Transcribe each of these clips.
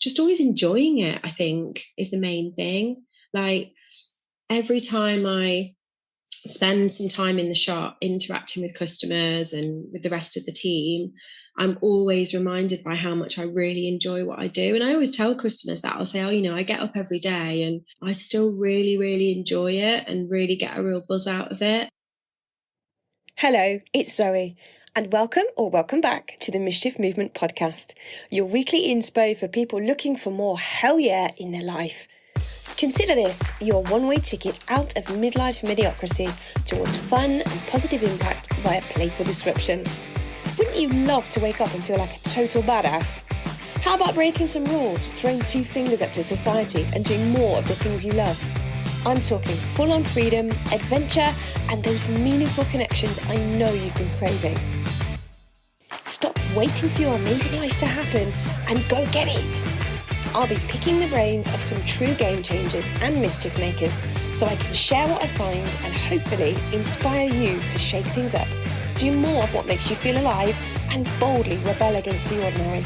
just always enjoying it, I think, is the main thing. Like, every time I spend some time in the shop interacting with customers and with the rest of the team, I'm always reminded by how much I really enjoy what I do. And I always tell customers that. I'll say, I get up every day and I still really, really enjoy it and really get a real buzz out of it. Hello, it's Zoe, and welcome back to the Mischief Movement podcast, your weekly inspo for people looking for more hell yeah in their life. Consider this your one-way ticket out of midlife mediocrity towards fun and positive impact via playful disruption. Wouldn't you love to wake up and feel like a total badass? How about breaking some rules, throwing 2 fingers up to society and doing more of the things you love? I'm talking full-on freedom, adventure, and those meaningful connections I know you've been craving. Stop waiting for your amazing life to happen and go get it. I'll be picking the brains of some true game changers and mischief makers so I can share what I find and hopefully inspire you to shake things up, do more of what makes you feel alive, and boldly rebel against the ordinary.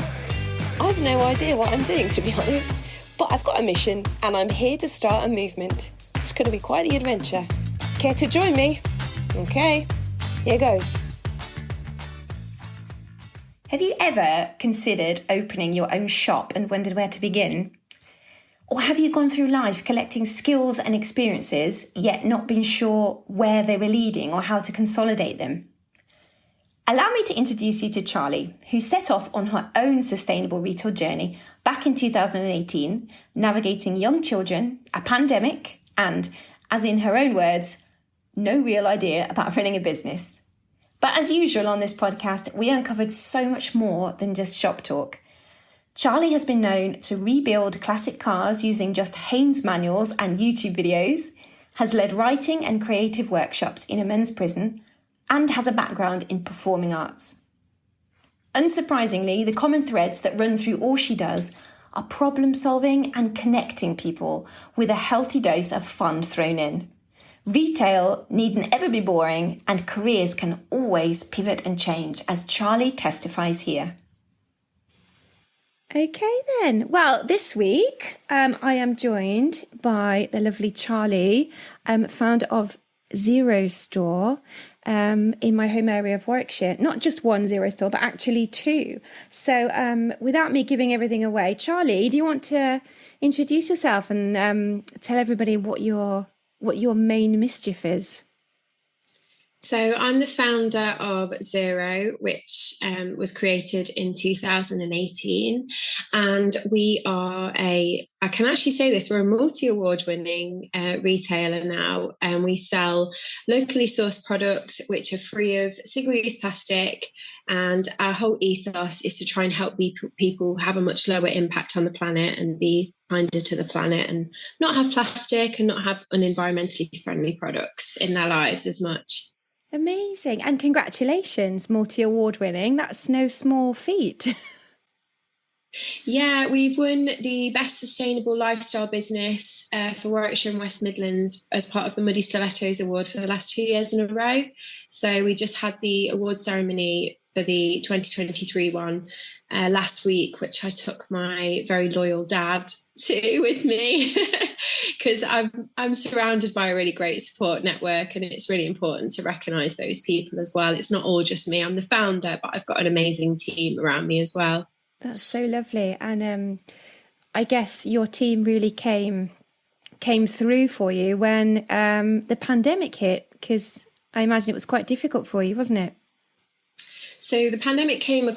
I've no idea what I'm doing, to be honest, but I've got a mission and I'm here to start a movement. It's going to be quite the adventure. Care to join me? Okay, here goes. Have you ever considered opening your own shop and wondered where to begin? Or have you gone through life collecting skills and experiences, yet not been sure where they were leading or how to consolidate them? Allow me to introduce you to Charlie, who set off on her own sustainable retail journey back in 2018, navigating young children, a pandemic, and, as in her own words, no real idea about running a business. But as usual on this podcast, we uncovered so much more than just shop talk. Charlie has been known to rebuild classic cars using just Haynes manuals and YouTube videos, has led writing and creative workshops in a men's prison, and has a background in performing arts. Unsurprisingly, the common threads that run through all she does are problem solving and connecting people with a healthy dose of fun thrown in. Retail needn't ever be boring, and careers can always pivot and change, as Charlie testifies here. Okay then. Well, this week I am joined by the lovely Charlie, founder of Zero Store in my home area of Warwickshire. Not just one Zero Store, but actually 2. So without me giving everything away, Charlie, do you want to introduce yourself and tell everybody what your main mischief is? So I'm the founder of Zero, which was created in 2018. And we are I can actually say this, we're a multi-award winning retailer now. And we sell locally sourced products which are free of single-use plastic. And our whole ethos is to try and help people have a much lower impact on the planet and be kinder to the planet and not have plastic and not have unenvironmentally friendly products in their lives as much. Amazing. And congratulations, multi-award winning. That's no small feat. Yeah, we've won the Best Sustainable Lifestyle Business for Warwickshire and West Midlands as part of the Muddy Stilettos Award for the last 2 years in a row. So we just had the award ceremony for the 2023 one last week, which I took my very loyal dad to with me because I'm surrounded by a really great support network, and it's really important to recognise those people as well. It's not all just me. I'm the founder, but I've got an amazing team around me as well. That's so lovely. And I guess your team really came through for you when the pandemic hit, because I imagine it was quite difficult for you, wasn't it? So the pandemic came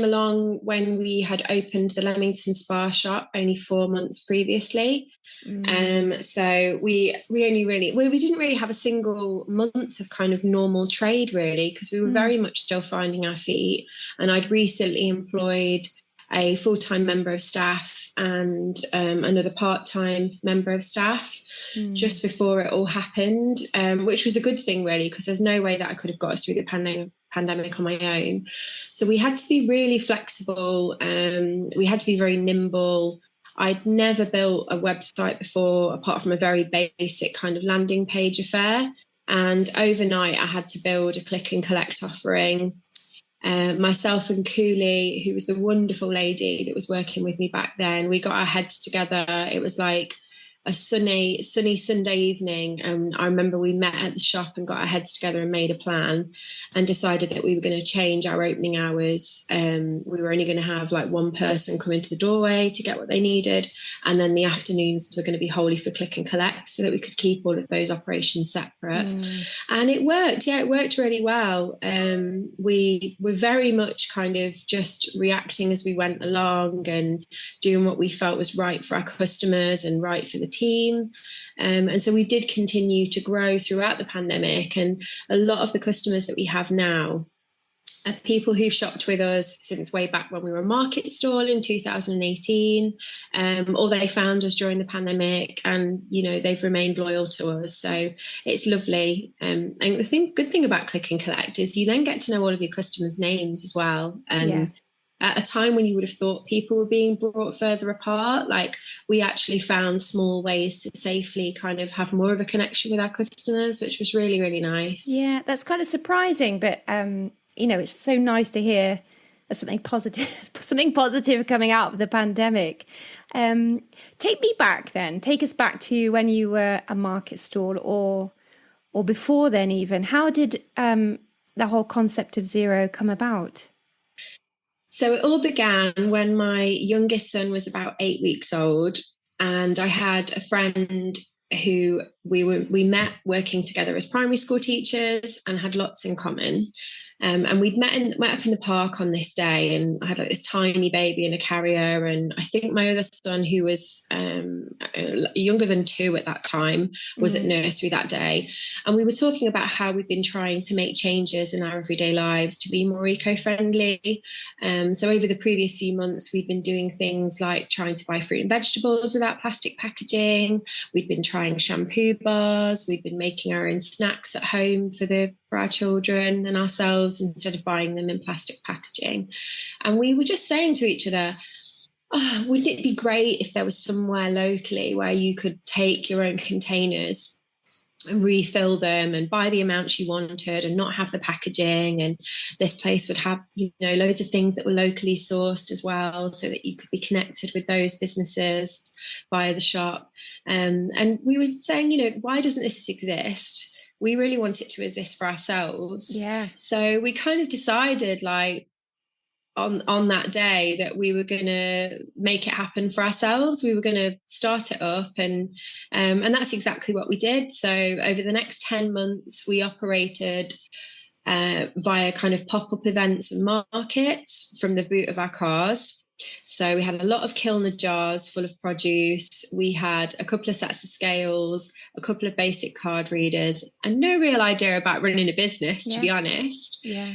along when we had opened the Leamington Spa shop only 4 months previously. So we didn't really have a single month of kind of normal trade really, because we were very much still finding our feet. And I'd recently employed a full-time member of staff and another part-time member of staff just before it all happened, which was a good thing really, because there's no way that I could have got us through the pandemic on my own. So we had to be really flexible. We had to be very nimble. I'd never built a website before, apart from a very basic kind of landing page affair. And overnight I had to build a click and collect offering. Myself and Cooley, who was the wonderful lady that was working with me back then, we got our heads together. It was like a sunny Sunday evening. And I remember we met at the shop and got our heads together and made a plan and decided that we were going to change our opening hours. We were only going to have like one person come into the doorway to get what they needed. And then the afternoons were going to be wholly for click and collect so that we could keep all of those operations separate. And it worked. Yeah, it worked really well. We were very much kind of just reacting as we went along and doing what we felt was right for our customers and right for the team. And so we did continue to grow throughout the pandemic. And a lot of the customers that we have now are people who've shopped with us since way back when we were a market stall in 2018, or they found us during the pandemic, and they've remained loyal to us. So it's lovely. And the good thing about Click and Collect is you then get to know all of your customers' names as well. At a time when you would have thought people were being brought further apart, like we actually found small ways to safely kind of have more of a connection with our customers, which was really, really nice. Yeah, that's kind of surprising, but it's so nice to hear something positive coming out of the pandemic. Take us back to when you were a market stall or before then even. How did the whole concept of Zero come about? So it all began when my youngest son was about 8 weeks old, and I had a friend who we met working together as primary school teachers and had lots in common. And we'd met up in the park on this day, and I had like this tiny baby in a carrier, and I think my other son, who was younger than 2 at that time, was at nursery that day. And we were talking about how we'd been trying to make changes in our everyday lives to be more eco-friendly. So over the previous few months, we'd been doing things like trying to buy fruit and vegetables without plastic packaging. We'd been trying shampoo bars. We'd been making our own snacks at home for our children and ourselves instead of buying them in plastic packaging. And we were just saying to each other, wouldn't it be great if there was somewhere locally where you could take your own containers and refill them and buy the amounts you wanted and not have the packaging, and this place would have loads of things that were locally sourced as well, so that you could be connected with those businesses via the shop. And we were saying, why doesn't this exist? We really want it to exist for ourselves. Yeah. So we kind of decided on that day that we were going to make it happen for ourselves. We were going to start it up, and that's exactly what we did. So over the next 10 months, we operated via kind of pop-up events and markets from the boot of our cars. So we had a lot of kilner jars full of produce. We had a couple of sets of scales, a couple of basic card readers, and no real idea about running a business, to be honest. Yeah.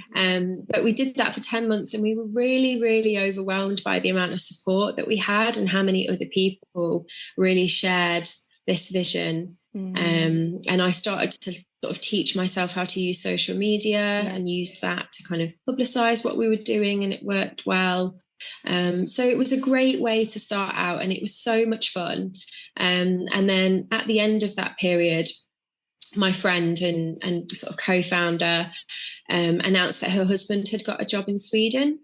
But we did that for 10 months, and we were really, really overwhelmed by the amount of support that we had and how many other people really shared this vision. And I started to sort of teach myself how to use social media and used that to kind of publicize what we were doing, and it worked well. So it was a great way to start out, and it was so much fun. And then at the end of that period, my friend and sort of co-founder announced that her husband had got a job in Sweden.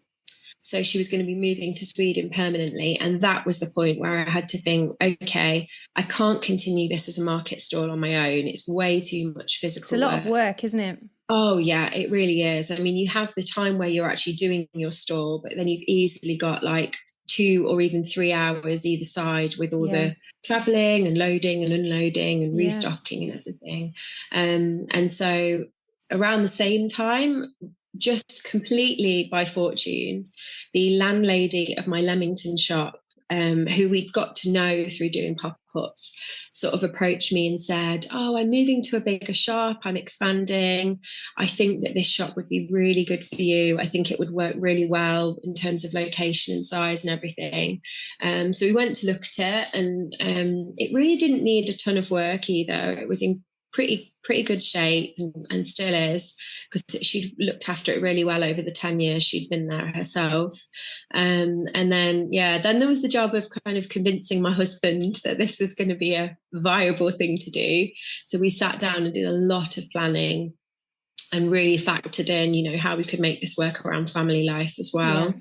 So she was going to be moving to Sweden permanently. And that was the point where I had to think, okay, I can't continue this as a market stall on my own. It's way too much physical work. It's a lot of work, isn't it? Oh, yeah, it really is. I mean, you have the time where you're actually doing your stall, but then you've easily got like 2 or even 3 hours either side with all the traveling and loading and unloading and restocking and everything. And so around the same time, just completely by fortune, the landlady of my Leamington shop, who we'd got to know through doing pop-ups, sort of approached me and said, "Oh, I'm moving to a bigger shop. I'm expanding. I think that this shop would be really good for you. I think it would work really well in terms of location and size and everything." So we went to look at it, and it really didn't need a ton of work either. It was in pretty good shape and still is, because she looked after it really well over the 10 years she'd been there herself. And then there was the job of kind of convincing my husband that this was going to be a viable thing to do. So we sat down and did a lot of planning. really factored in, you know, how we could make this work around family life as well.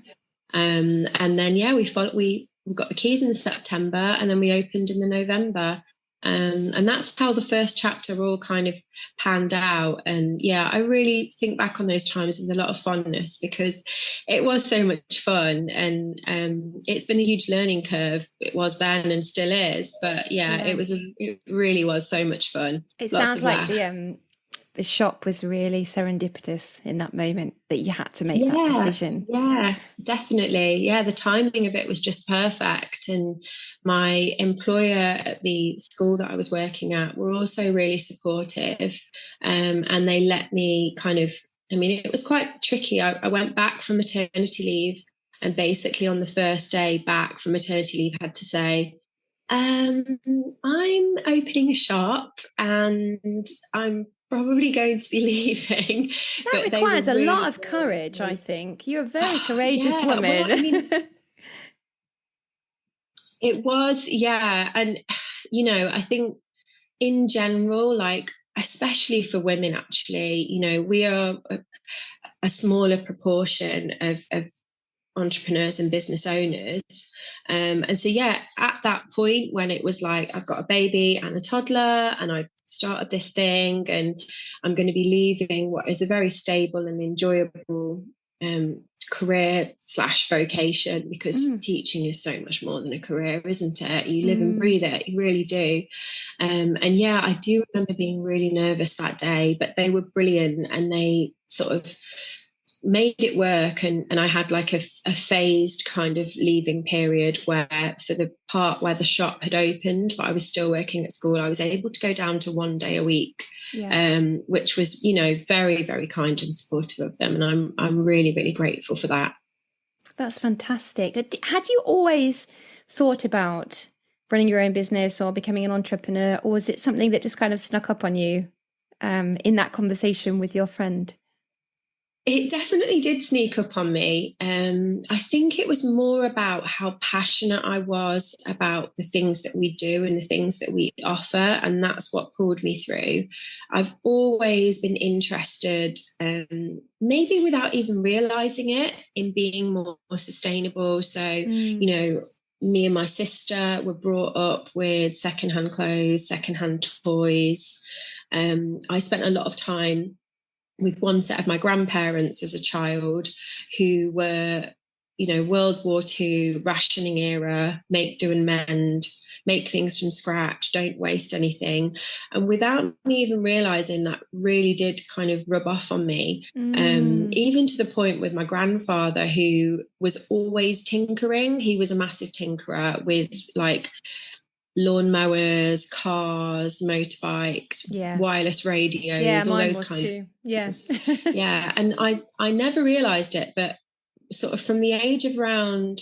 Yeah. And then, yeah, we got the keys in September, and then we opened in the November. And that's how the first chapter all kind of panned out. And yeah, I really think back on those times with a lot of fondness, because it was so much fun. And it's been a huge learning curve. It was then and still is. But yeah, it really was so much fun. It Lots sounds of like laughs. the shop was really serendipitous in that moment that you had to make that decision. Yeah, definitely. Yeah, the timing of it was just perfect. And my employer at the school that I was working at were also really supportive. And they let me I mean, it was quite tricky. I went back from maternity leave, and basically on the first day back from maternity leave, had to say, I'm opening a shop and I'm probably going to be leaving. That But they were requires a lot really of courage, I think. You're a very Oh, courageous yeah, well, I woman. mean, it was, yeah. And, you know, I think in general, like, especially for women, actually, you know, we are a smaller proportion of entrepreneurs and business owners. And so, yeah, at that point when it was like, I've got a baby and a toddler, and I started this thing, and I'm going to be leaving what is a very stable and enjoyable career / vocation, because teaching is so much more than a career, isn't it? You live and breathe it, you really do. And yeah, I do remember being really nervous that day, but they were brilliant, and they sort of made it work. And I had like a phased kind of leaving period, where for the part where the shop had opened but I was still working at school, I was able to go down to 1 day a week. Which was, you know, very, very kind and supportive of them, and I'm really, really grateful for that. That's fantastic. Had you always thought about running your own business or becoming an entrepreneur, or was it something that just kind of snuck up on you in that conversation with your friend? It definitely did sneak up on me. I think it was more about how passionate I was about the things that we do and the things that we offer, and that's what pulled me through. I've always been interested, maybe without even realizing it, in being more sustainable. So, you know, me and my sister were brought up with secondhand clothes, secondhand toys. I spent a lot of time with one set of my grandparents as a child, who were, you know, World War II rationing era, make, do, and mend, make things from scratch, don't waste anything. And without me even realizing, that really did kind of rub off on me. Even to the point with my grandfather, who was always tinkering. He was a massive tinkerer with like lawnmowers, cars, motorbikes, wireless radios, all those kinds too. of things. Yeah. And I never realized it, but sort of from the age of around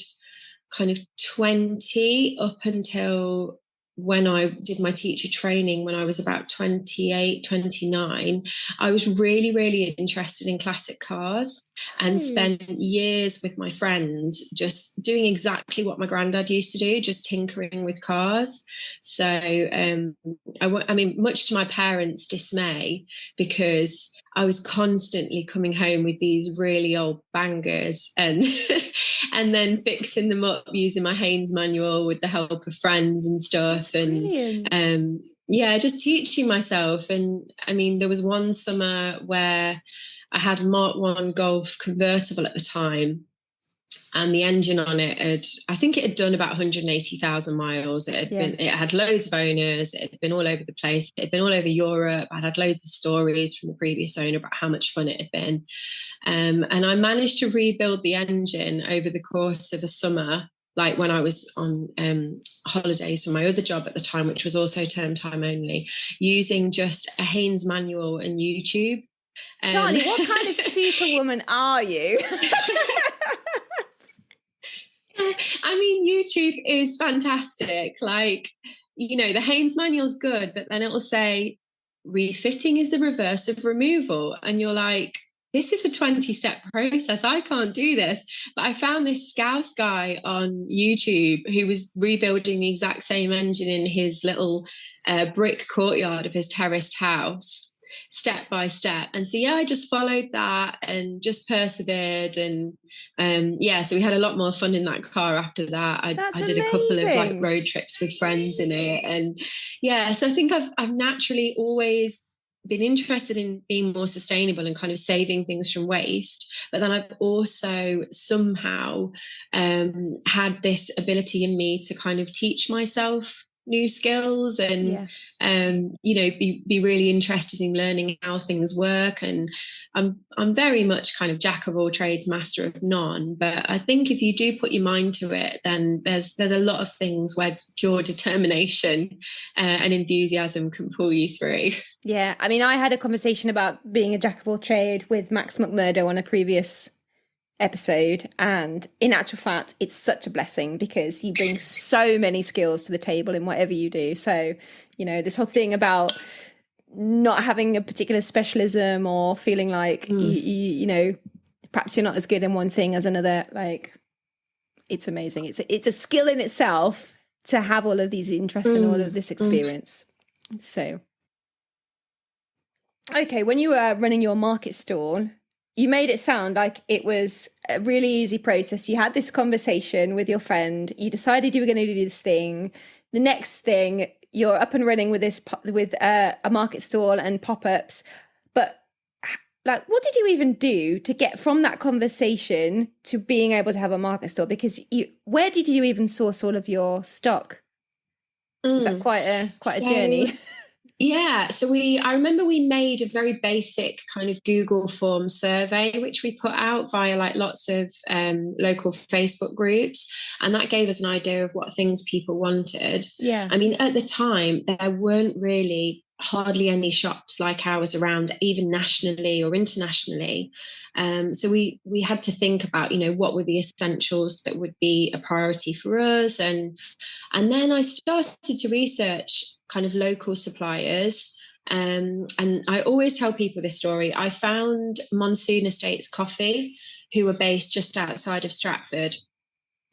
kind of 20 up until when I did my teacher training, when I was about 28, 29, I was really, really interested in classic cars, and spent years with my friends just doing exactly what my granddad used to do, just tinkering with cars. So, I mean, much to my parents' dismay, because I was constantly coming home with these really old bangers, and and then fixing them up using my Haynes manual with the help of friends and stuff. That's brilliant. And yeah, just teaching myself. And I mean, there was one summer where I had a Mark 1 Golf convertible at the time, and the engine on it I think it had done about 180,000 miles. It had loads of owners. It had been all over the place. It had been all over Europe. I'd had loads of stories from the previous owner about how much fun it had been. And I managed to rebuild the engine over the course of a summer, like when I was on holidays from my other job at the time, which was also term time only, using just a Haynes manual and YouTube. Charlie, what kind of superwoman are you? I mean, YouTube is fantastic. Like, you know, the Haynes manual's good, but then it will say refitting is the reverse of removal. And you're like, this is a 20-step process. I can't do this. But I found this Scouse guy on YouTube who was rebuilding the exact same engine in his little brick courtyard of his terraced house. step by step. And so, yeah, I just followed that and just persevered. And so we had a lot more fun in that car after that. That's I did a couple of like amazing. road trips with friends in it. And yeah, so I think I've naturally always been interested in being more sustainable and kind of saving things from waste. But then I've also somehow had this ability in me to kind of teach myself new skills and be really interested in learning how things work. And I'm very much kind of jack of all trades, master of none. But I think if you do put your mind to it, then there's a lot of things where pure determination and enthusiasm can pull you through. Yeah, I mean, I had a conversation about being a jack of all trade with Max McMurdo on a previous episode, and in actual fact it's such a blessing because you bring so many skills to the table in whatever you do. So, you know, this whole thing about not having a particular specialism or feeling like you know, perhaps you're not as good in one thing as another, like, it's amazing. It's a skill in itself to have all of these interests and all of this experience. So okay, when you were running your market stall, you made it sound like it was a really easy process. You had this conversation with your friend. You decided you were going to do this thing. The next thing, you're up and running with a market stall and pop-ups. But like, what did you even do to get from that conversation to being able to have a market stall? Because where did you even source all of your stock? Was that quite a journey? Yeah, so I remember we made a very basic kind of Google form survey, which we put out via like lots of local Facebook groups. And that gave us an idea of what things people wanted. Yeah. I mean, at the time, there weren't really hardly any shops like ours around, even nationally or internationally. So we had to think about, you know, what were the essentials that would be a priority for us. And then I started to research kind of local suppliers. And I always tell people this story. I found Monsoon Estates Coffee, who were based just outside of Stratford.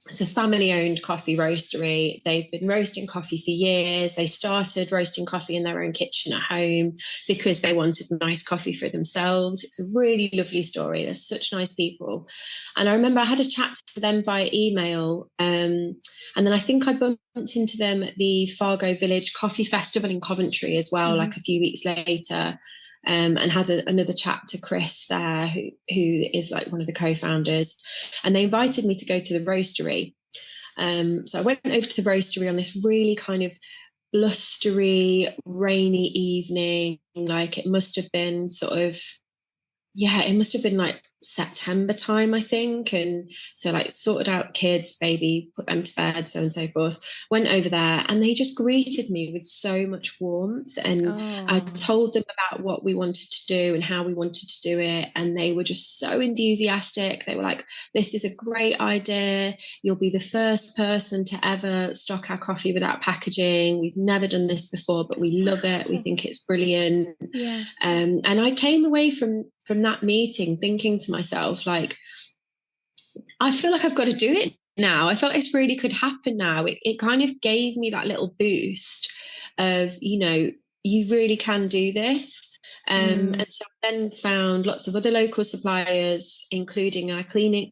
It's a family-owned coffee roastery. They've been roasting coffee for years. They started roasting coffee in their own kitchen at home because they wanted nice coffee for themselves. It's a really lovely story. They're such nice people. And I remember I had a chat to them via email. And then I think I bumped into them at the Fargo Village Coffee Festival in Coventry as well, like a few weeks later. And had another chat to Chris there, who is like one of the co-founders, and they invited me to go to the roastery. So I went over to the roastery on this really kind of blustery, rainy evening. Like it must have been like September time, I think. And so like sorted out kids, baby, put them to bed, so on and so forth. Went over there and they just greeted me with so much warmth. And I told them about what we wanted to do and how we wanted to do it. And they were just so enthusiastic. They were like, this is a great idea. You'll be the first person to ever stock our coffee without packaging. We've never done this before, but we love it. We think it's brilliant. Yeah. And I came away from that meeting thinking to myself, like, I feel like I've got to do it now. I felt like this really could happen now. It kind of gave me that little boost of, you know, you really can do this. And so I then found lots of other local suppliers, including our cleaning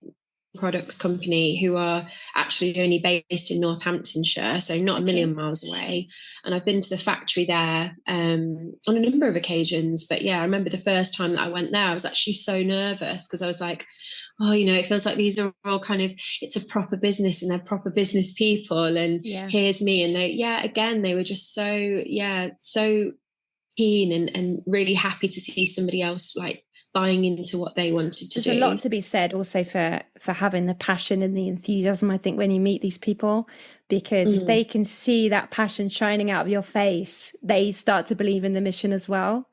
products company, who are actually only based in Northamptonshire, so not a million miles away. And I've been to the factory there on a number of occasions. But yeah, I remember the first time that I went there, I was actually so nervous because I was like, oh, you know, it feels like these are all kind of, it's a proper business and they're proper business people. And here's me. And they were just so keen and really happy to see somebody else like buying into what they wanted to do. There's a lot to be said also for having the passion and the enthusiasm, I think, when you meet these people, because if they can see that passion shining out of your face, they start to believe in the mission as well.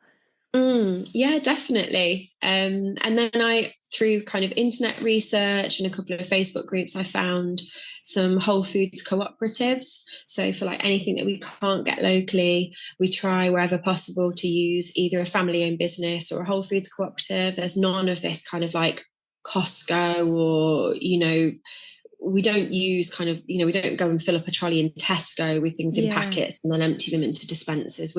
Yeah, definitely. And then through kind of internet research and a couple of Facebook groups, I found some Whole Foods cooperatives. So for like anything that we can't get locally, we try wherever possible to use either a family-owned business or a Whole Foods cooperative. There's none of this kind of like Costco or, you know, we don't use kind of, you know, we don't go and fill up a trolley in Tesco with things in packets and then empty them into dispensers.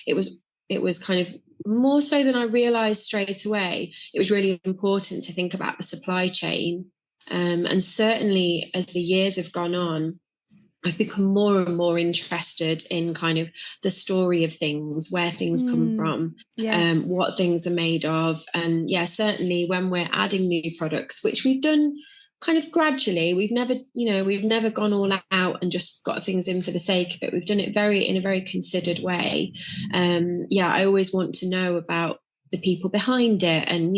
It was it was kind of more so than I realized straight away. It was really important to think about the supply chain. And certainly as the years have gone on, I've become more and more interested in kind of the story of things, where things come from, what things are made of. And yeah, certainly when we're adding new products, which we've done kind of gradually, we've never gone all out and just got things in for the sake of it. We've done it in a very considered way. I always want to know about the people behind it, and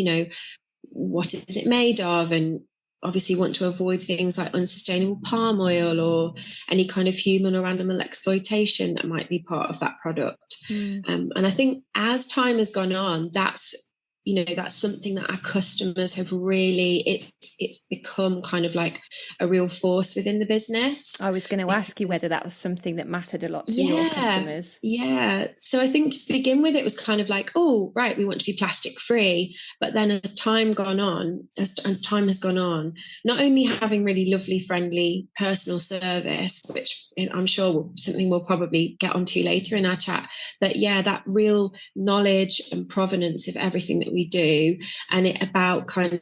what is it made of, and obviously want to avoid things like unsustainable palm oil or any kind of human or animal exploitation that might be part of that product. And I think as time has gone on, that's something that our customers have really, it's become kind of like a real force within the business. I was going to ask you whether that was something that mattered a lot to your customers. Yeah. So I think to begin with, it was kind of like, oh, right, we want to be plastic free. But then as time has gone on, not only having really lovely, friendly personal service, which I'm sure something we'll probably get onto later in our chat, but yeah, that real knowledge and provenance of everything that we do, and it about kind of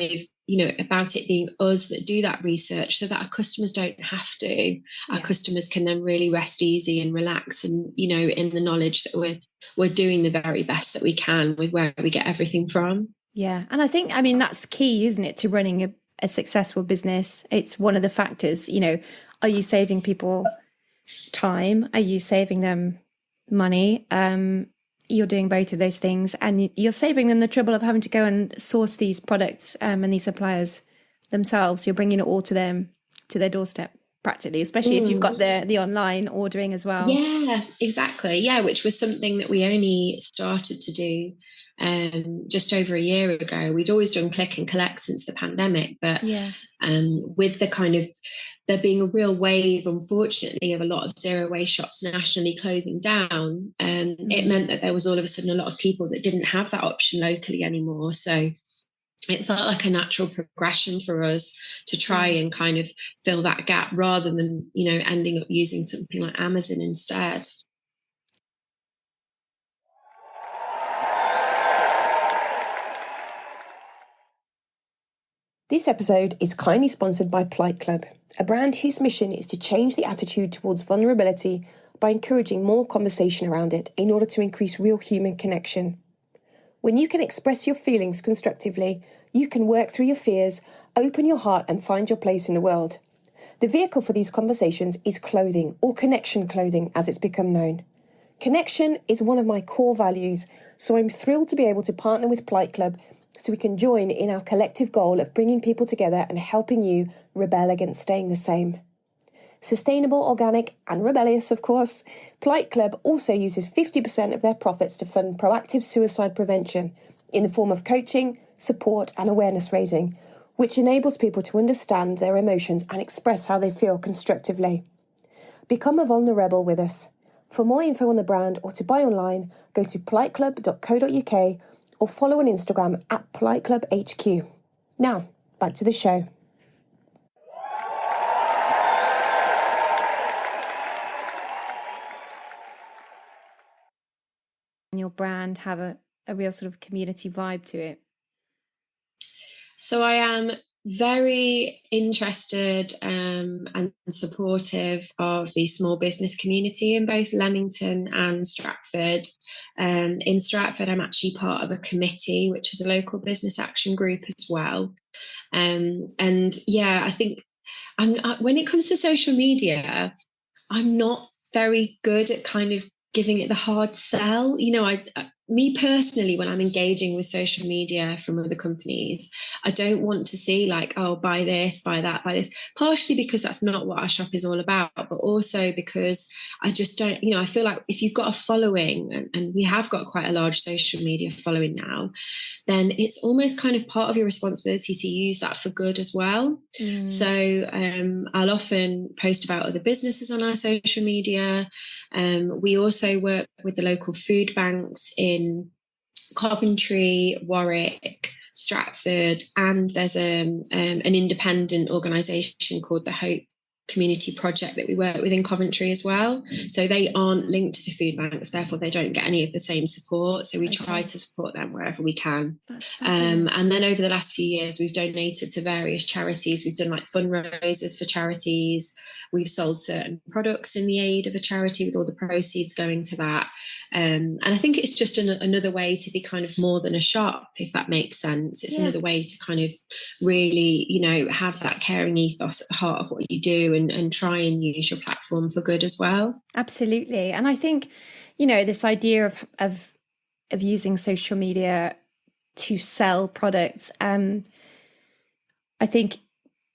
about it being us that do that research, so that our customers don't have to. Our customers can then really rest easy and relax, and in the knowledge that we're doing the very best that we can with where we get everything from. Yeah, and I think that's key, isn't it, to running a successful business? It's one of the factors. Are you saving people time? Are you saving them money? You're doing both of those things, and you're saving them the trouble of having to go and source these products and these suppliers themselves. You're bringing it all to them, to their doorstep, practically, especially if you've got the online ordering as well. Yeah, exactly. Yeah, which was something that we only started to do just over a year ago. We'd always done click and collect since the pandemic, but with the kind of there being a real wave, unfortunately, of a lot of zero waste shops nationally closing down, it meant that there was all of a sudden a lot of people that didn't have that option locally anymore. So it felt like a natural progression for us to try and kind of fill that gap, rather than ending up using something like Amazon instead. This episode is kindly sponsored by Plight Club, a brand whose mission is to change the attitude towards vulnerability by encouraging more conversation around it in order to increase real human connection. When you can express your feelings constructively, you can work through your fears, open your heart and find your place in the world. The vehicle for these conversations is clothing, or connection clothing as it's become known. Connection is one of my core values, so I'm thrilled to be able to partner with Plight Club so we can join in our collective goal of bringing people together and helping you rebel against staying the same. Sustainable, organic and rebellious, of course, Plight Club also uses 50% of their profits to fund proactive suicide prevention in the form of coaching, support and awareness raising, which enables people to understand their emotions and express how they feel constructively. Become a vulnerable with us. For more info on the brand or to buy online, go to plightclub.co.uk or follow on Instagram at plightclubhq. Now, back to the show. Your brand have a real sort of community vibe to it? So I am very interested and supportive of the small business community in both Leamington and Stratford. In Stratford, I'm actually part of a committee, which is a local business action group as well. And yeah, I think when it comes to social media, I'm not very good at kind of giving it the hard sell. Me personally, when I'm engaging with social media from other companies, I don't want to see like, oh, buy this, buy that, buy this, partially because that's not what our shop is all about, but also because I just don't, I feel like if you've got a following, and we have got quite a large social media following now, then it's almost kind of part of your responsibility to use that for good as well. So I'll often post about other businesses on our social media. We also work with the local food banks in Coventry, Warwick, Stratford, and there's an independent organisation called the Hope community project that we work with in Coventry as well. So they aren't linked to the food banks, therefore they don't get any of the same support. So we try to support them wherever we can. And then over the last few years, we've donated to various charities. We've done like fundraisers for charities. We've sold certain products in the aid of a charity with all the proceeds going to that. And I think it's just another way to be kind of more than a shop, if that makes sense. It's another way to kind of really, you know, have that caring ethos at the heart of what you do, and try and use your platform for good as well. Absolutely. And I think, you know, this idea of using social media to sell products, I think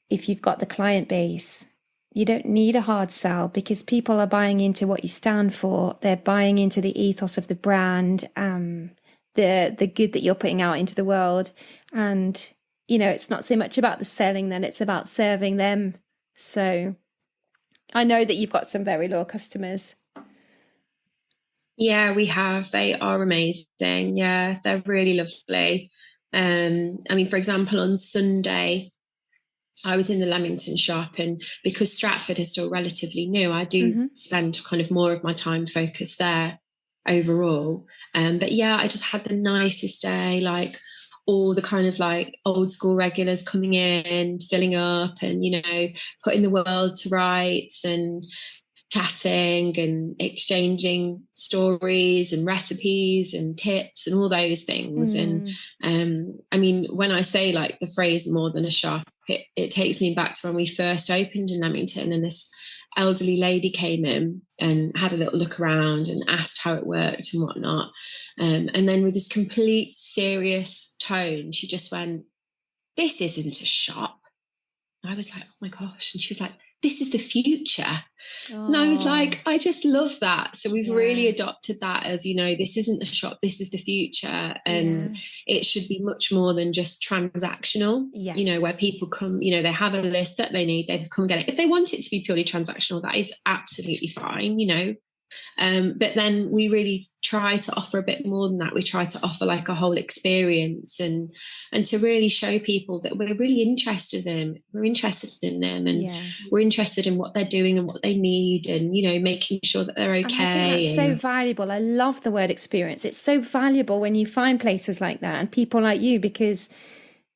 if you've got the client base, you don't need a hard sell, because people are buying into what you stand for. They're buying into the ethos of the brand, the good that you're putting out into the world. And, you know, it's not so much about the selling then, it's about serving them. So I know that you've got some very loyal customers. Yeah, we have. They are amazing. Yeah, they're really lovely. I mean, for example, on Sunday, I was in the Leamington shop, and because Stratford is still relatively new, I do spend kind of more of my time focused there overall. But yeah, I just had the nicest day, like all the kind of like old school regulars coming in, filling up, and, you know, putting the world to rights, and chatting and exchanging stories and recipes and tips and all those things. And I mean, when I say like the phrase more than a shop, it takes me back to when we first opened in Leamington, and this elderly lady came in and had a little look around and asked how it worked and whatnot. And then with this complete serious tone, she just went, "This isn't a shop." And I was like, "Oh my gosh." And she was like, "This is the future." And I was like, I just love that. So we've really adopted that as, you know, this isn't a shop, this is the future. And it should be much more than just transactional, you know, where people come, you know, they have a list that they need, they come get it. If they want it to be purely transactional, that is absolutely fine, you know. But then we really try to offer a bit more than that. We try to offer like a whole experience, and to really show people that we're really interested in. We're interested in them, and we're interested in what they're doing and what they need, and, you know, making sure that they're okay. And I think that's so valuable. I love the word experience. It's so valuable when you find places like that and people like you, because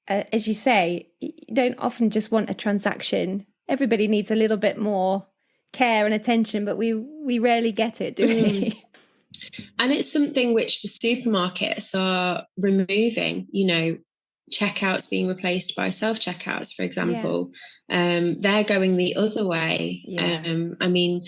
as you say, you don't often just want a transaction. Everybody needs a little bit more care and attention, but we rarely get it, do we? And it's something which the supermarkets are removing, you know, checkouts being replaced by self-checkouts, for example. They're going the other way. I mean,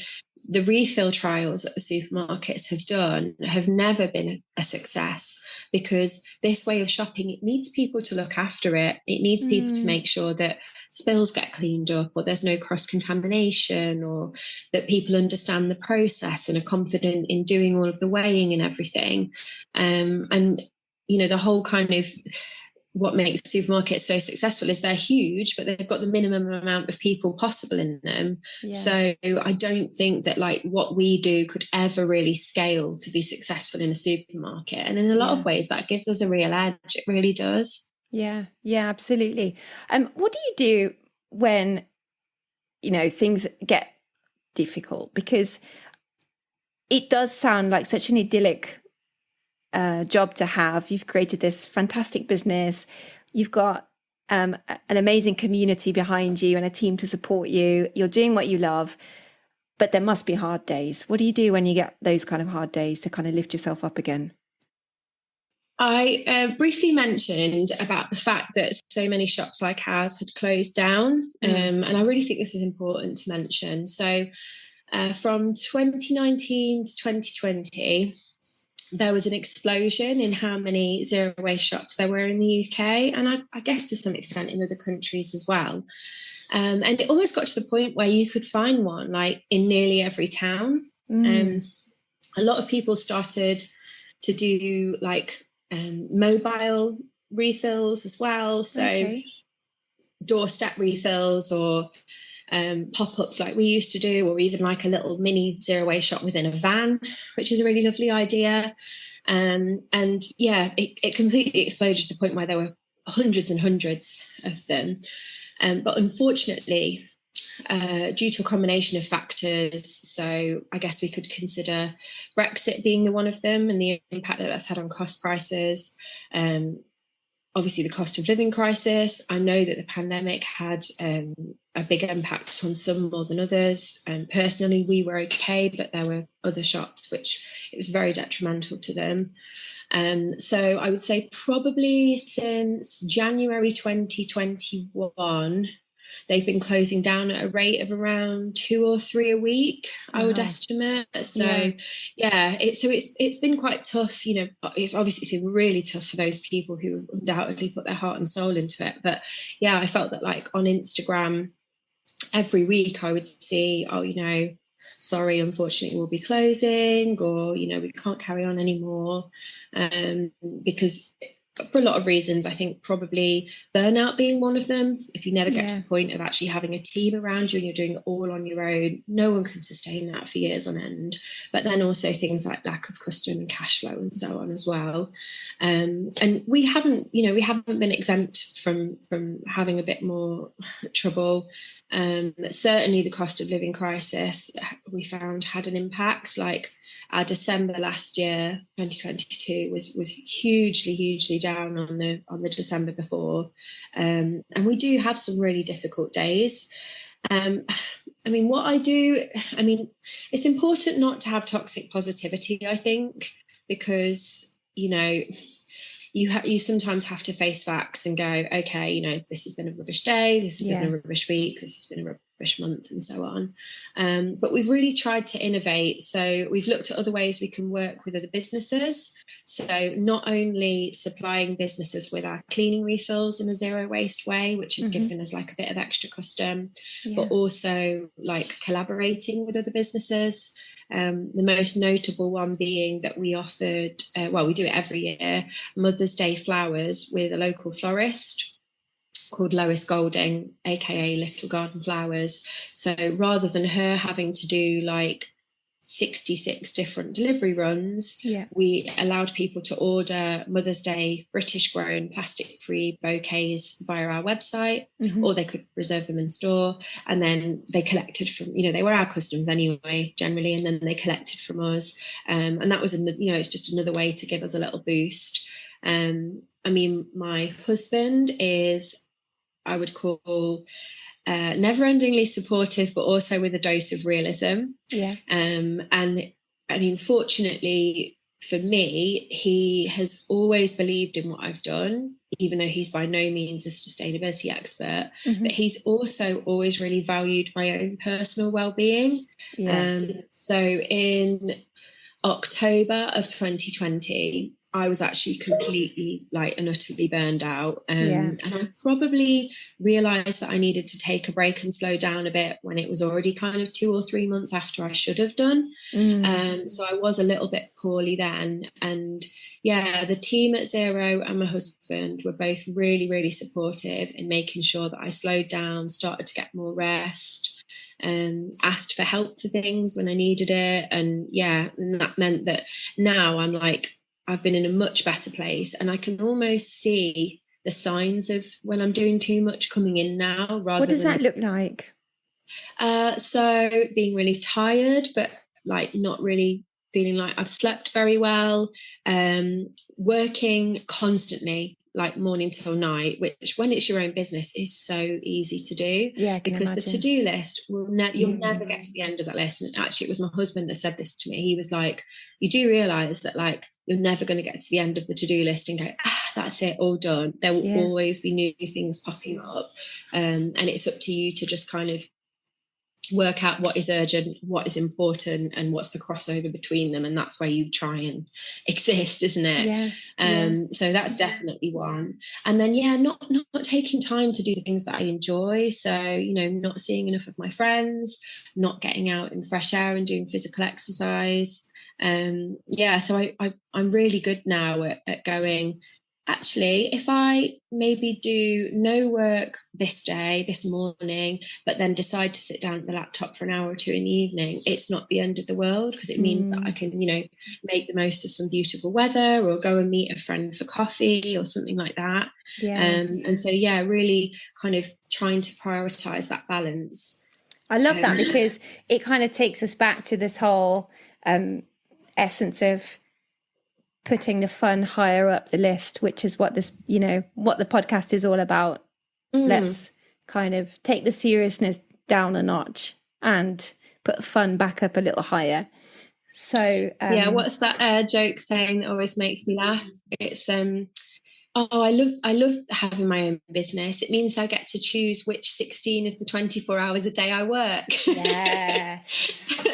the refill trials that the supermarkets have done have never been a success, because this way of shopping, it needs people to look after it. It needs people to make sure that spills get cleaned up, or there's no cross-contamination, or that people understand the process and are confident in doing all of the weighing and everything. And, you know, the whole kind of what makes supermarkets so successful is they're huge, but they've got the minimum amount of people possible in them. So I don't think that like what we do could ever really scale to be successful in a supermarket. And in a lot of ways, that gives us a real edge. It really does. Yeah, absolutely. What do you do when, you know, things get difficult? Because it does sound like such an idyllic job to have. You've created this fantastic business. You've got an amazing community behind you and a team to support you. You're doing what you love, but there must be hard days. What do you do when you get those kind of hard days to kind of lift yourself up again? I briefly mentioned about the fact that so many shops like ours had closed down, and I really think this is important to mention. So from 2019 to 2020, there was an explosion in how many zero waste shops there were in the UK, and I guess to some extent in other countries as well. And it almost got to the point where you could find one like in nearly every town. A lot of people started to do like mobile refills as well. So doorstep refills, or pop-ups like we used to do, or even like a little mini zero waste shop within a van, which is a really lovely idea. And yeah, it completely exploded to the point where there were hundreds and hundreds of them. But unfortunately, due to a combination of factors. So I guess we could consider Brexit being the one of them, and the impact that that's had on cost prices. Obviously, the cost of living crisis. I know that the pandemic had a big impact on some more than others. Personally, we were okay, but there were other shops which it was very detrimental to them. So I would say probably since January 2021, they've been closing down at a rate of around 2 or 3 a week, I would estimate. So it's been quite tough. It's been really tough for those people who have undoubtedly put their heart and soul into it. But yeah, I felt that like on Instagram, every week I would see, sorry, unfortunately we'll be closing, or, we can't carry on anymore. Because for a lot of reasons, I think probably burnout being one of them. If you never get to the point of actually having a team around you and you're doing it all on your own, no one can sustain that for years on end. But then also things like lack of customer and cash flow and so on as well. And we haven't been exempt from having a bit more trouble. Certainly the cost of living crisis we found had an impact. Like our December last year, 2022, was hugely down on the December before, and we do have some really difficult days. What I do, it's important not to have toxic positivity, I think, because you sometimes have to face facts and go, okay, this has been a rubbish day, this has been a rubbish week, this has been a rubbish month, and so on. But we've really tried to innovate. So we've looked at other ways we can work with other businesses. So not only supplying businesses with our cleaning refills in a zero waste way, which has given us like a bit of extra custom, but also like collaborating with other businesses. The most notable one being that we offered, we do it every year, Mother's Day flowers with a local florist called Lois Golding, aka Little Garden Flowers. So rather than her having to do like 66 different delivery runs, we allowed people to order Mother's Day British grown plastic free bouquets via our website, or they could reserve them in store, and then they collected from, they were our customers anyway generally, and then they collected from us, and that was it's just another way to give us a little boost. My husband is, I would call, never-endingly supportive, but also with a dose of realism. Fortunately for me, he has always believed in what I've done, even though he's by no means a sustainability expert. But he's also always really valued my own personal well-being. So in October of 2020, I was actually completely and utterly burned out. And I probably realised that I needed to take a break and slow down a bit when it was already kind of 2 or 3 months after I should have done. So I was a little bit poorly then. And the team at Zero and my husband were both really, really supportive in making sure that I slowed down, started to get more rest, asked for help for things when I needed it. And that meant that now I've been in a much better place, and I can almost see the signs of when I'm doing too much coming in now. What does that look like? So being really tired, but not really feeling like I've slept very well, working constantly, morning till night, which when it's your own business is so easy to do, because the to-do list you'll never get to the end of that list. And actually it was my husband that said this to me. He was like, you do realize that you're never going to get to the end of the to-do list and go, that's it, all done. There will always be new things popping up, and it's up to you to just kind of work out what is urgent, what is important, and what's the crossover between them. And that's where you try and exist, isn't it? So that's definitely one. And then not taking time to do the things that I enjoy. So not seeing enough of my friends, not getting out in fresh air and doing physical exercise. So I'm really good now at going, actually, if I maybe do no work this day, this morning, but then decide to sit down at the laptop for an hour or two in the evening, it's not the end of the world, because it means that I can, make the most of some beautiful weather, or go and meet a friend for coffee or something like that. And so, really kind of trying to prioritize that balance. I love that, because it kind of takes us back to this whole essence of putting the fun higher up the list, which is what this, what the podcast is all about. Let's kind of take the seriousness down a notch and put fun back up a little higher. So what's that joke saying that always makes me laugh? It's I love having my own business. It means I get to choose which 16 of the 24 hours a day I work. Yes.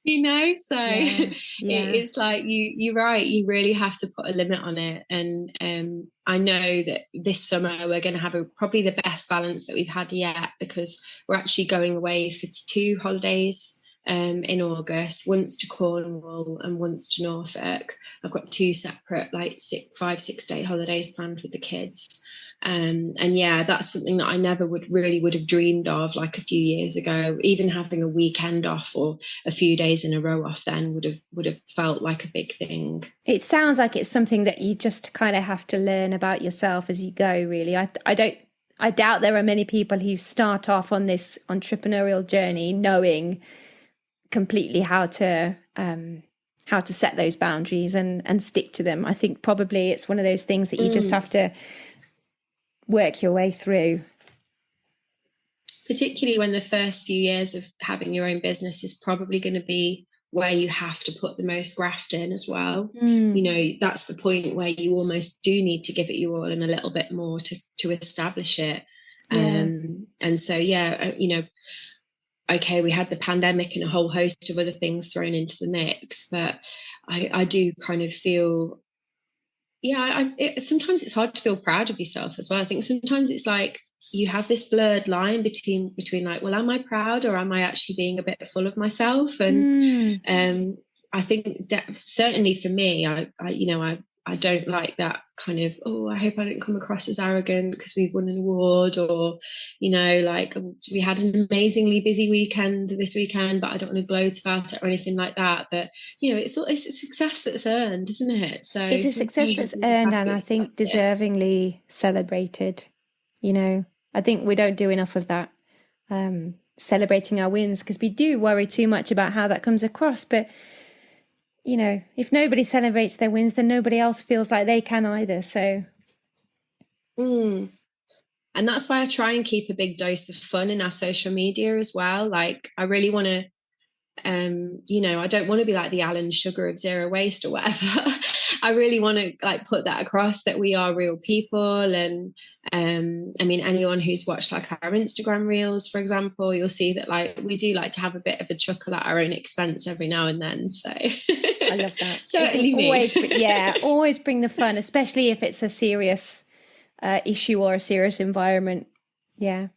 So it's like you're right. You really have to put a limit on it. And I know that this summer we're going to have probably the best balance that we've had yet, because we're actually going away for 2 holidays in August, once to Cornwall and once to Norfolk. I've got 2 separate 5-6 day holidays planned with the kids. And that's something that I never would have dreamed of like a few years ago. Even having a weekend off or a few days in a row off then would have felt like a big thing. It sounds like it's something that you just kind of have to learn about yourself as you go, really. I doubt there are many people who start off on this entrepreneurial journey knowing completely how to set those boundaries and stick to them. I think probably it's one of those things that you just have to work your way through. Particularly when the first few years of having your own business is probably going to be where you have to put the most graft in as well. That's the point where you almost do need to give it your all and a little bit more to establish it. And so okay, we had the pandemic and a whole host of other things thrown into the mix, but I do kind of feel, sometimes it's hard to feel proud of yourself as well. I think sometimes it's like you have this blurred line between like, well, am I proud or am I actually being a bit full of myself? And I think certainly for me, I don't like that kind of, I hope I don't come across as arrogant because we've won an award, or, like we had an amazingly busy weekend this weekend, but I don't want to gloat about it or anything like that. But, it's a success that's earned, isn't it? So it's a success that's earned, and I think deservingly celebrated. I think we don't do enough of that, celebrating our wins, because we do worry too much about how that comes across. But if nobody celebrates their wins, then nobody else feels like they can either. So. And that's why I try and keep a big dose of fun in our social media as well. Like, I really want to, I don't want to be like the Alan Sugar of zero waste or whatever. I really want to put that across, that we are real people. And anyone who's watched like our Instagram reels, for example, you'll see that we do like to have a bit of a chuckle at our own expense every now and then. So I love that. Certainly me. Always bring the fun, especially if it's a serious issue or a serious environment. Yeah.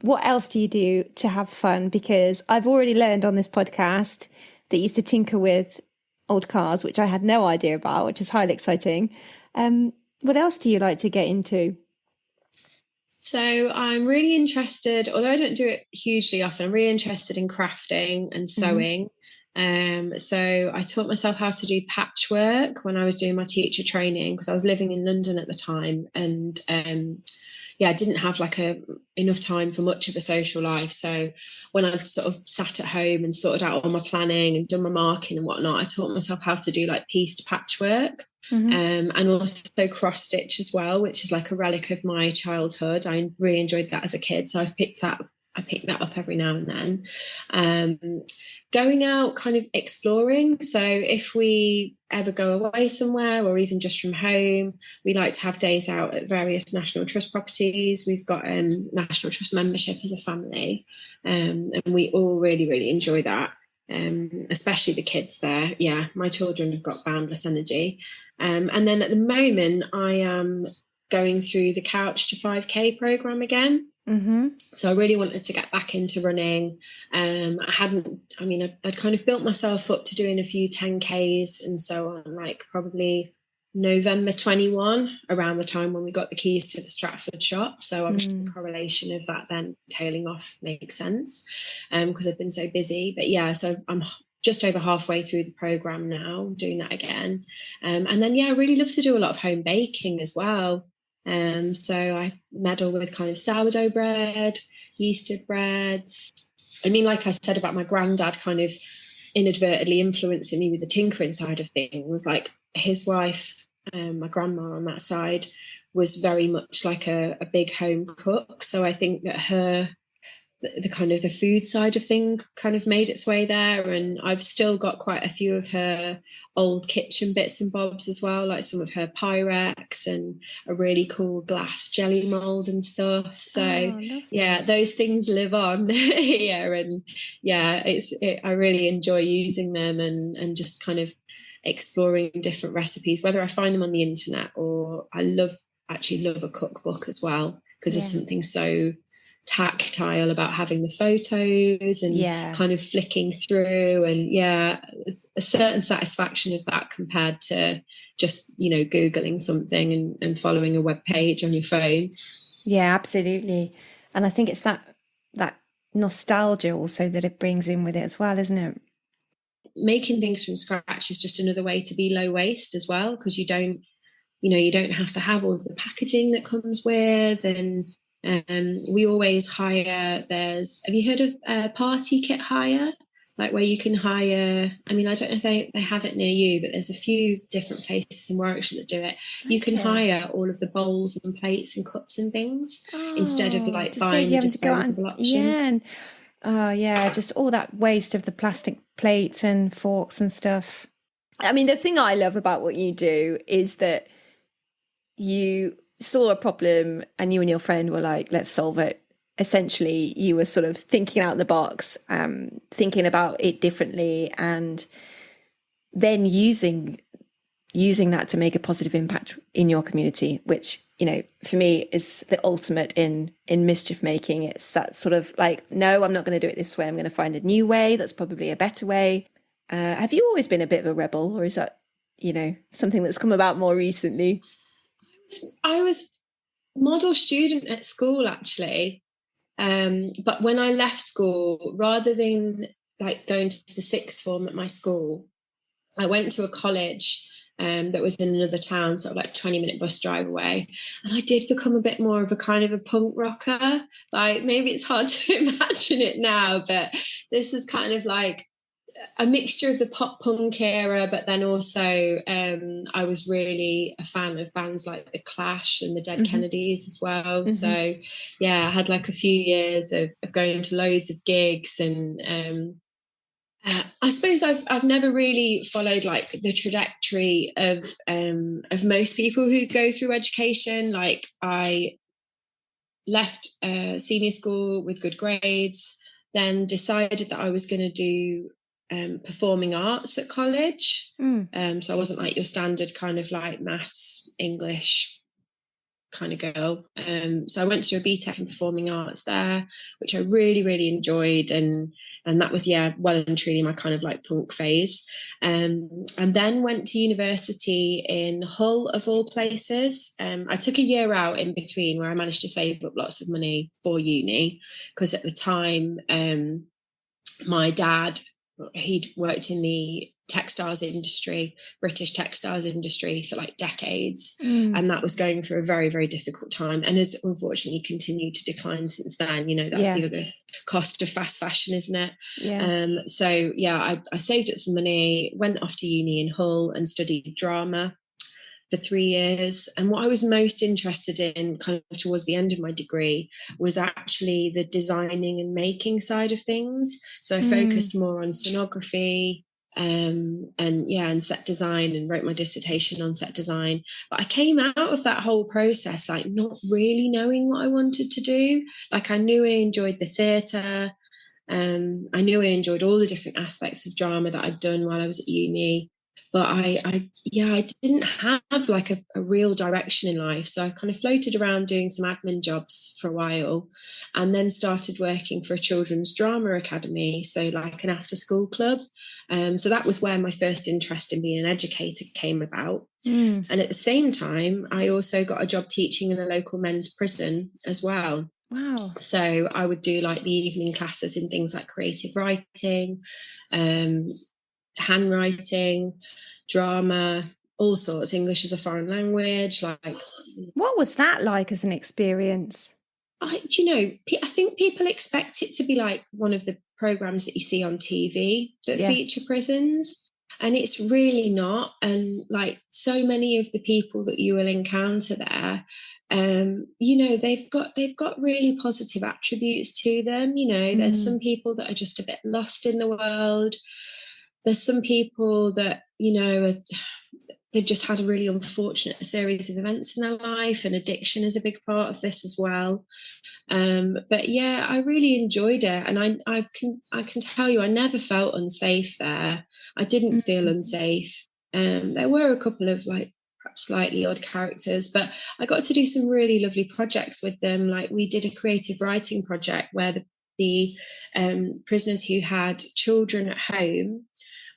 What else do you do to have fun? Because I've already learned on this podcast that you used to tinker with old cars, which I had no idea about, which is highly exciting. What else do you like to get into? So I'm really interested, although I don't do it hugely often, I'm really interested in crafting and sewing. So I taught myself how to do patchwork when I was doing my teacher training, because I was living in London at the time, and I didn't have enough time for much of a social life. So when I sort of sat at home and sorted out all my planning and done my marking and whatnot, I taught myself how to do pieced patchwork. And also cross stitch as well, which is a relic of my childhood. I really enjoyed that as a kid, so I picked that up every now and then. Going out, kind of exploring. So if we ever go away somewhere, or even just from home, we like to have days out at various National Trust properties. We've got National Trust membership as a family, and we all really, really enjoy that. Especially the kids there. Yeah, my children have got boundless energy. And then at the moment, I am going through the Couch to 5K program again. So I really wanted to get back into running. I'd kind of built myself up to doing a few 10Ks and so on, probably November 21, around the time when we got the keys to the Stratford shop. So obviously the correlation of that then tailing off makes sense, because I've been so busy. But yeah, so I'm just over halfway through the program now, doing that again. And then, I really love to do a lot of home baking as well. So I meddle with kind of sourdough bread, yeasted breads. I mean, like I said about my granddad kind of inadvertently influencing me with the tinkering side of things, like his wife, my grandma on that side, was very much like a big home cook. So I think that the kind of the food side of thing kind of made its way there, and I've still got quite a few of her old kitchen bits and bobs as well, like some of her Pyrex and a really cool glass jelly mold and stuff. So yeah, those things live on here, and yeah, I really enjoy using them and just kind of exploring different recipes, whether I find them on the internet or I actually love a cookbook as well, because there's something so tactile about having the photos and kind of flicking through, and it's a certain satisfaction of that compared to just googling something and following a web page on your phone. Yeah, absolutely. And I think it's that nostalgia also that it brings in with it as well, isn't it? Making things from scratch is just another way to be low waste as well, because you don't have to have all of the packaging that comes with. And we always hire, have you heard of party kit hire? Like where you can hire, I mean, I don't know if they have it near you, but there's a few different places in Warwickshire that do it. You can hire all of the bowls and plates and cups and things instead of like buying the disposable option. Just all that waste of the plastic plates and forks and stuff. I mean, the thing I love about what you do is that you saw a problem and you and your friend were like, let's solve it. Essentially, you were sort of thinking out the box, thinking about it differently, and then using that to make a positive impact in your community, which, for me is the ultimate in mischief making. It's that sort of like, no, I'm not going to do it this way. I'm going to find a new way that's probably a better way. Have you always been a bit of a rebel, or is that, something that's come about more recently? I was model student at school, actually. But when I left school, rather than like going to the sixth form at my school, I went to a college that was in another town, sort of like 20-minute bus drive away. And I did become a bit more of a kind of a punk rocker. Like, maybe it's hard to imagine it now, but this is kind of like a mixture of the pop punk era, but then also I was really a fan of bands like The Clash and the Dead Kennedys as well. So I had like a few years of going to loads of gigs, and I suppose I've never really followed like the trajectory of most people who go through education. Like, I left senior school with good grades, then decided that I was going to do performing arts at college. So I wasn't like your standard kind of like maths, English kind of girl. So I went to a BTEC in performing arts there, which I really, really enjoyed. And that was, well and truly my kind of like punk phase. And then went to university in Hull, of all places. I took a year out in between where I managed to save up lots of money for uni, because at the time, my dad, he'd worked in the textiles industry, British textiles industry, for like decades, and that was going through a very, very difficult time, and has unfortunately continued to decline since then. That's the other cost of fast fashion, isn't it? So I saved up some money, went off to uni in Hull and studied drama for 3 years. And what I was most interested in kind of towards the end of my degree was actually the designing and making side of things. So I focused more on sonography and set design, and wrote my dissertation on set design. But I came out of that whole process like not really knowing what I wanted to do. Like, I knew I enjoyed the theatre. I knew I enjoyed all the different aspects of drama that I'd done while I was at uni. But I didn't have like a real direction in life. So I kind of floated around doing some admin jobs for a while, and then started working for a children's drama academy, so like an after school club. So that was where my first interest in being an educator came about. And at the same time, I also got a job teaching in a local men's prison as well. Wow. So I would do like the evening classes in things like creative writing, handwriting, drama, all sorts, English as a foreign language. Like, what was that like as an experience? I think people expect it to be like one of the programs that you see on TV that feature prisons, and it's really not. And like so many of the people that you will encounter there, they've got really positive attributes to them. There's some people that are just a bit lost in the world. There's some people that they've just had a really unfortunate series of events in their life, and addiction is a big part of this as well. But yeah, I really enjoyed it, and I can tell you, I never felt unsafe there. I didn't feel unsafe. There were a couple of like perhaps slightly odd characters, but I got to do some really lovely projects with them. Like we did a creative writing project where the prisoners who had children at home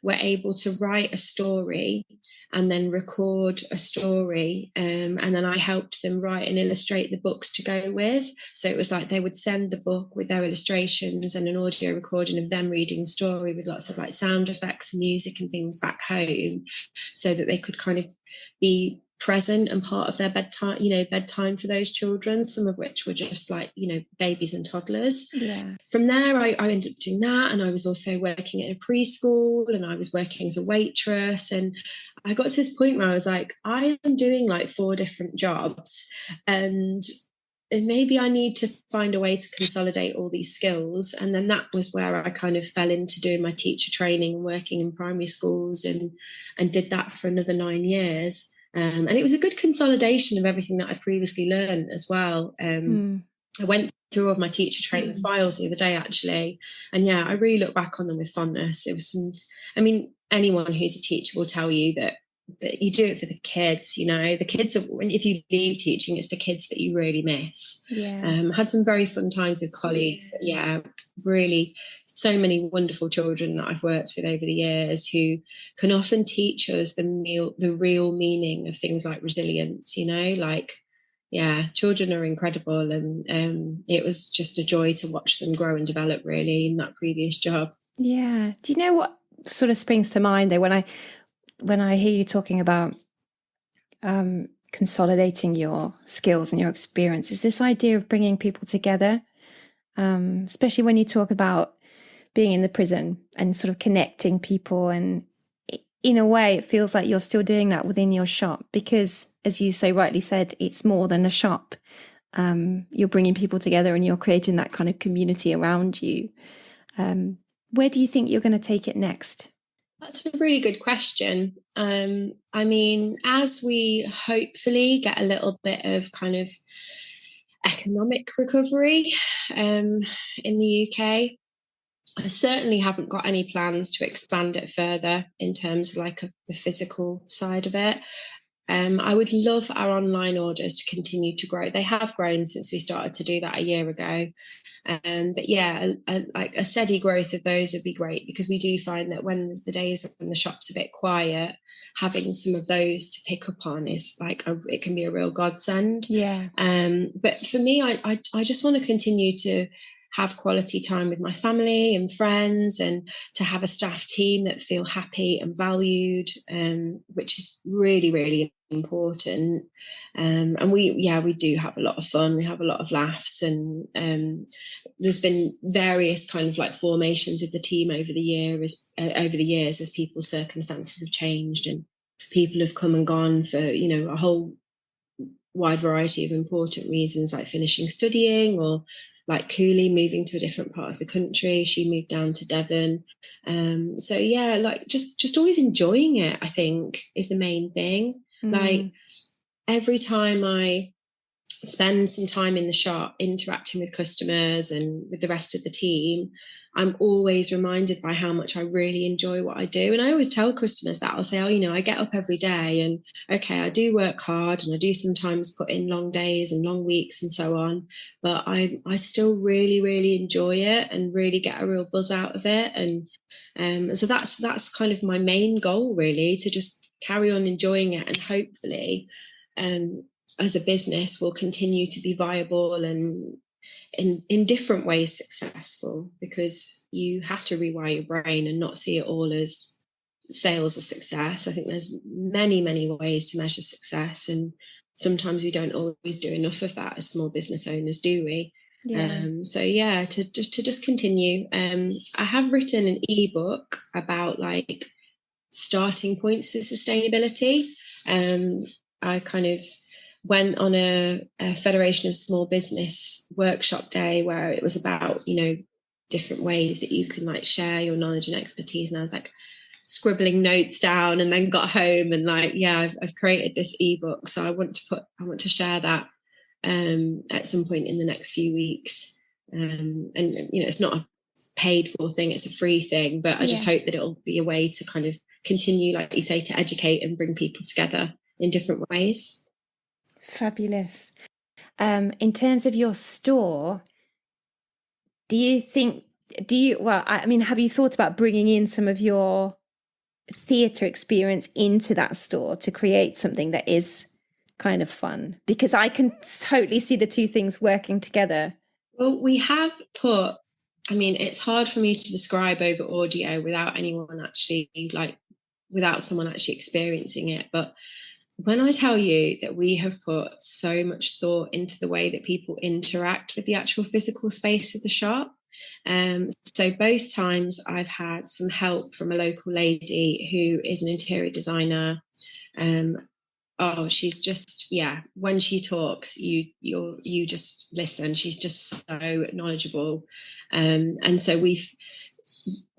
were able to write a story and then record a story. And then I helped them write and illustrate the books to go with. So it was like they would send the book with their illustrations and an audio recording of them reading the story with lots of like sound effects and music and things back home, so that they could kind of be present and part of their bedtime for those children, some of which were just like, babies and toddlers. Yeah. From there, I ended up doing that. And I was also working at a preschool, and I was working as a waitress. And I got to this point where I was like, I am doing like 4 different jobs, and maybe I need to find a way to consolidate all these skills. And then that was where I kind of fell into doing my teacher training and working in primary schools, and did that for another 9 years. And it was a good consolidation of everything that I'd previously learned as well. I went through all of my teacher training files the other day, actually. And yeah, I really look back on them with fondness. It was anyone who's a teacher will tell you that you do it for the kids. The kids if you leave teaching, it's the kids that you really miss. Had some very fun times with colleagues, but yeah, really so many wonderful children that I've worked with over the years who can often teach us the real meaning of things like resilience. Children are incredible, and it was just a joy to watch them grow and develop really in that previous job. Yeah. Do you know what sort of springs to mind though when I hear you talking about consolidating your skills and your experience? Is this idea of bringing people together, especially when you talk about being in the prison and sort of connecting people, and in a way it feels like you're still doing that within your shop, because as you so rightly said, it's more than a shop. You're bringing people together and you're creating that kind of community around you. Where do you think you're going to take it next? That's a really good question. As we hopefully get a little bit of kind of economic recovery in the UK, I certainly haven't got any plans to expand it further in terms of the physical side of it. I would love our online orders to continue to grow. They have grown since we started to do that a year ago. But yeah, a steady growth of those would be great, because we do find that when the days when the shop's a bit quiet, having some of those to pick up on is it can be a real godsend. Yeah. But for me, I just want to continue to have quality time with my family and friends, and to have a staff team that feel happy and valued, which is really, really important. And we do have a lot of fun. We have a lot of laughs, and there's been various kind of formations of the team over the years as people's circumstances have changed, and people have come and gone for a whole wide variety of important reasons, like finishing studying, or like Cooley moving to a different part of the country. She moved down to Devon. So yeah, just always enjoying it, I think, is the main thing. Every time I spend some time in the shop interacting with customers and with the rest of the team, I'm always reminded by how much I really enjoy what I do. And I always tell customers that. I'll say, I get up every day, and okay, I do work hard, and I do sometimes put in long days and long weeks and so on, but I still really, really enjoy it and really get a real buzz out of it. And so that's kind of my main goal, really, to just carry on enjoying it, and hopefully as a business will continue to be viable and in different ways successful, because you have to rewire your brain and not see it all as sales or success. I think there's many, many ways to measure success, and sometimes we don't always do enough of that as small business owners, do we? Yeah. To just continue. I have written an ebook about like starting points for sustainability. I kind of went on a Federation of Small Business workshop day where it was about, different ways that you can like share your knowledge and expertise. And I was like scribbling notes down, and then got home and like, yeah, I've created this ebook. So I want to share that at some point in the next few weeks. And it's not a paid for thing, it's a free thing, but I just hope that it'll be a way to kind of continue, like you say, to educate and bring people together in different ways. Fabulous. In terms of your store, have you thought about bringing in some of your theatre experience into that store to create something that is kind of fun? Because I can totally see the two things working together. Well, we have put, it's hard for me to describe over audio without someone actually experiencing it. But when I tell you that we have put so much thought into the way that people interact with the actual physical space of the shop. So both times I've had some help from a local lady who is an interior designer. She's just, when she talks, you just listen. She's just so knowledgeable. And so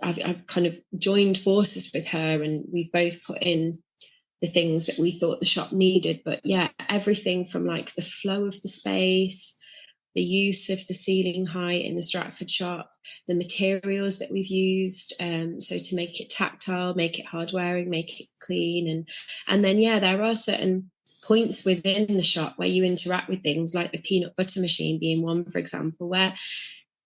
I've kind of joined forces with her, and we've both put in the things that we thought the shop needed. But yeah, everything from like the flow of the space, the use of the ceiling height in the Stratford shop, the materials that we've used, so to make it tactile, make it hard wearing, make it clean. And then, there are certain points within the shop where you interact with things, like the peanut butter machine being one, for example, where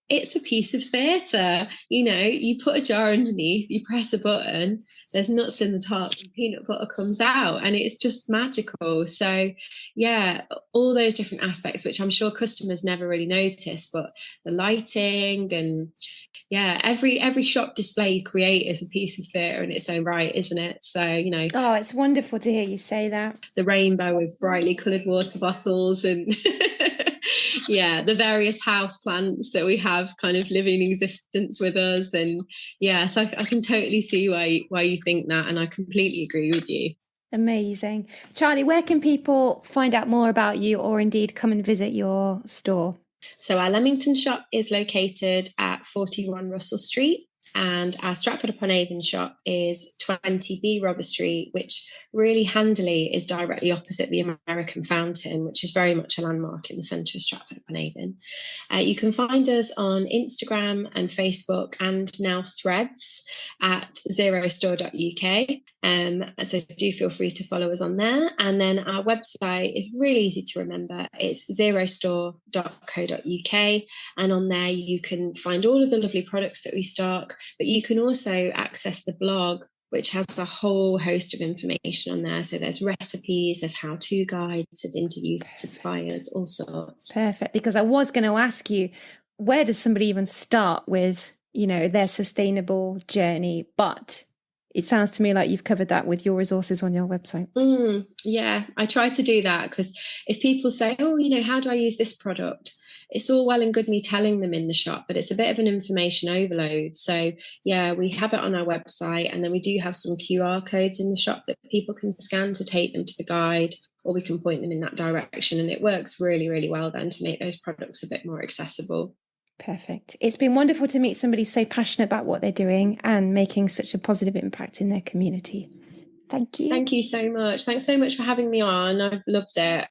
it's a piece of theatre. You put a jar underneath, you press a button, there's nuts in the top, and peanut butter comes out, and it's just magical. So all those different aspects, which I'm sure customers never really notice, but the lighting and every shop display you create is a piece of theatre in its own right, isn't it? So oh, it's wonderful to hear you say that. The rainbow of brightly coloured water bottles and the various house plants that we have kind of living existence with us. And so I can totally see why you think that, and I completely agree with you. Amazing. Charlie, where can people find out more about you, or indeed come and visit your store? So our Leamington shop is located at 41 Russell Street, and our Stratford-upon-Avon shop is 20B Rother Street, which really handily is directly opposite the American Fountain, which is very much a landmark in the centre of Stratford-upon-Avon. You can find us on Instagram and Facebook, and now Threads, at zerostore.uk. So do feel free to follow us on there. And then our website is really easy to remember. It's zerostore.co.uk. And on there you can find all of the lovely products that we stock, but you can also access the blog, which has a whole host of information on there. So there's recipes, there's how-to guides, there's interviews with suppliers, all sorts. Perfect. Because I was going to ask you, where does somebody even start with, their sustainable journey? But it sounds to me like you've covered that with your resources on your website. I try to do that, because if people say, how do I use this product? It's all well and good me telling them in the shop, but it's a bit of an information overload. So we have it on our website, and then we do have some QR codes in the shop that people can scan to take them to the guide, or we can point them in that direction. And it works really, really well then to make those products a bit more accessible. Perfect. It's been wonderful to meet somebody so passionate about what they're doing and making such a positive impact in their community. Thank you. Thank you so much. Thanks so much for having me on. I've loved it.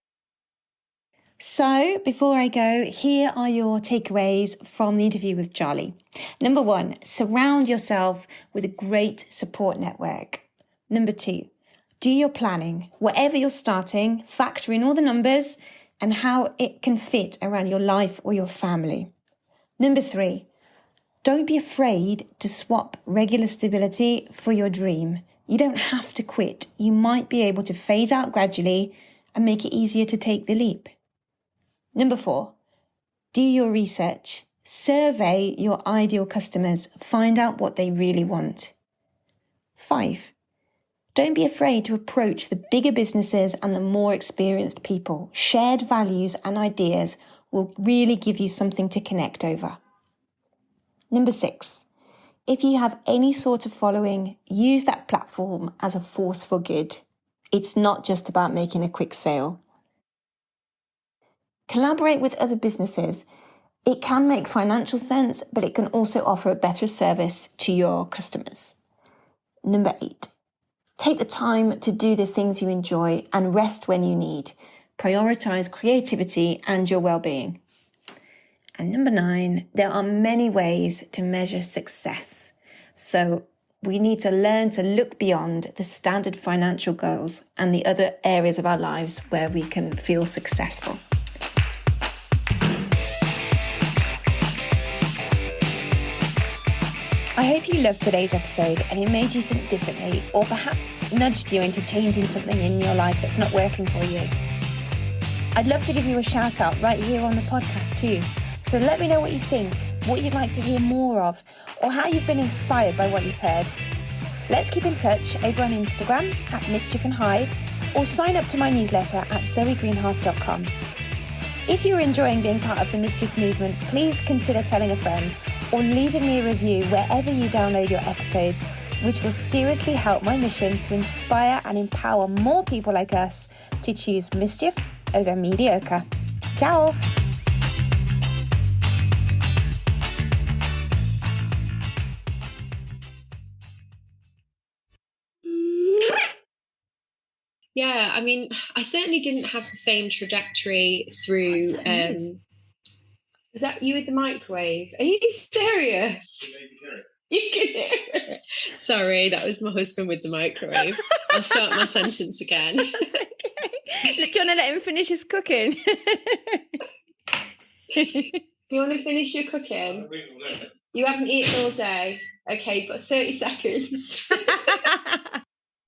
So before I go, here are your takeaways from the interview with Charlie. Number 1, surround yourself with a great support network. Number 2, do your planning. Whatever you're starting, factor in all the numbers and how it can fit around your life or your family. Number 3, don't be afraid to swap regular stability for your dream. You don't have to quit. You might be able to phase out gradually and make it easier to take the leap. Number 4, do your research. Survey your ideal customers. Find out what they really want. 5, Don't be afraid to approach the bigger businesses and the more experienced people. Shared values and ideas will really give you something to connect over. Number 6, if you have any sort of following, use that platform as a force for good. It's not just about making a quick sale. Collaborate with other businesses. It can make financial sense, but it can also offer a better service to your customers. Number 8, take the time to do the things you enjoy and rest when you need. Prioritize creativity and your well-being. And number 9, there are many ways to measure success. So we need to learn to look beyond the standard financial goals and the other areas of our lives where we can feel successful. I hope you loved today's episode and it made you think differently, or perhaps nudged you into changing something in your life that's not working for you. I'd love to give you a shout out right here on the podcast too. So let me know what you think, what you'd like to hear more of, or how you've been inspired by what you've heard. Let's keep in touch over on Instagram at Mischief and Hyde, or sign up to my newsletter at zoegreenhalgh.com. If you're enjoying being part of the Mischief movement, please consider telling a friend or leaving me a review wherever you download your episodes, which will seriously help my mission to inspire and empower more people like us to choose mischief over mediocre. Ciao! Yeah, I mean, I certainly didn't have the same trajectory through. Is that you with the microwave? Are you serious? You can hear it. Sorry, that was my husband with the microwave. I'll start my sentence again. Okay. Do you want to let him finish his cooking? You want to finish your cooking? You haven't eaten all day. Okay, but 30 seconds.